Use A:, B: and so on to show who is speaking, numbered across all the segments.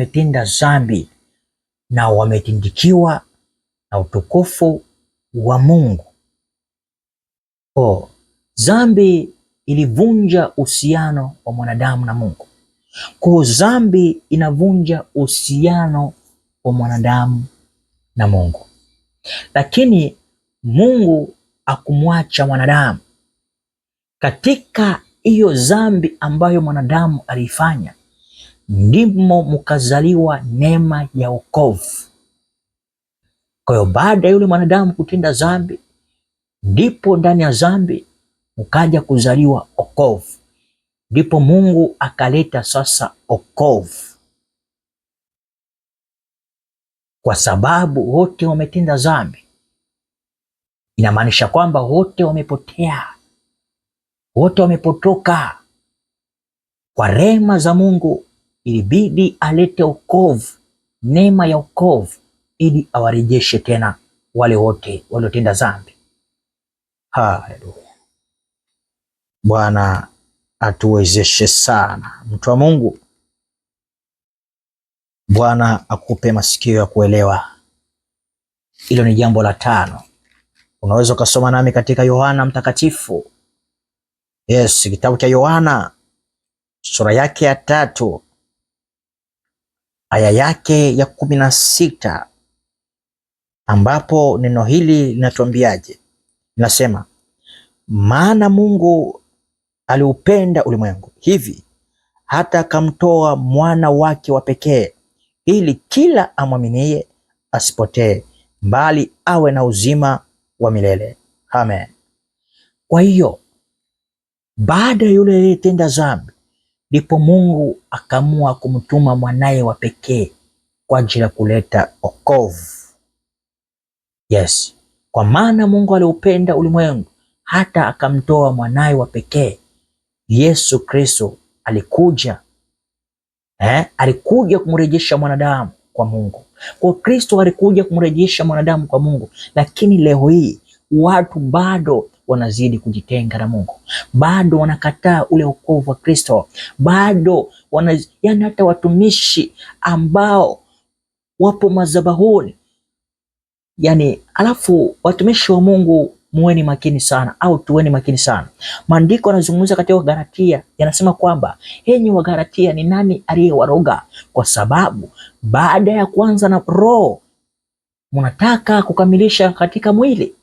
A: wametenda dhambi na wametindikiwa na utukufu wa Mungu. Dhambi ilivunja uhusiano wa mwanadamu na Mungu. Kwa dhambi inavunja uhusiano wa mwanadamu na Mungu, lakini Mungu hakumwacha mwanadamu. Katika hiyo dhambi ambayo mwanadamu alifanya, ndimo mkazaliwa neema ya wokovu. Kwa hiyo baada ya yule mwanadamu kutenda dhambi, ndipo ndani ya dhambi ukaja kuzaliwa wokovu. Ndipo Mungu akaleta sasa wokovu, kwa sababu wote wametenda dhambi. Inamaanisha kwamba wote wamepotea, wote wamepotoka. Kwa rehema za Mungu ilibidi alete wokovu, neema ya wokovu, ili awarejeshe tena wale wote waliotenda dhambi. Haleluya! Bwana atuwezeshe sana, mtu wa Mungu. Bwana akupe masikio ya kuelewa. Hilo ni jambo la 5. Unaweza ukasoma nami katika Yohana Mtakatifu. Yes, kitabu cha Yohana sura yake ya 3 aya yake ya 16, ambapo neno hili linatuambiaje? Linasema, maana Mungu aliupenda ulimwengu hivi hata akamtoa mwana wake wa pekee, ili kila amwaminie asipotee, bali awe na uzima wa milele. Amen. Kwa hiyo baada ya yule aliyetenda dhambi, ndipo Mungu akaamua kumtuma mwanaye wa pekee kwa ajili ya kuleta wokovu. Yes, kwa maana Mungu aliupenda ulimwengu hata akamtoa mwanaye wa pekee. Yesu Kristo alikuja alikuja kumrejesha mwanadamu kwa Mungu. Kwa Kristo alikuja kumrejesha mwanadamu kwa Mungu, lakini leo hii watu bado wanazidi kujitenga na Mungu, bado wanakataa ule wokovu wa Kristo, bado yani hata watumishi ambao wapo madhabahuni, yani alafu watumishi wa Mungu, muweni makini sana, au tuweni makini sana. Maandiko yanazungumza katika Galatia, yanasema kwamba enyi wa Galatia, ni nani aliyewaroga? Kwa sababu baada ya kuanza na roho, mnataka kukamilisha katika mwili,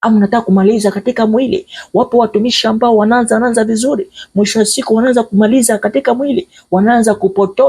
A: au mnataka kumaliza katika mwili. Wapo watumishi ambao wanaanza vizuri, mwisho wa siku wanaanza kumaliza katika mwili, wanaanza kupotosha.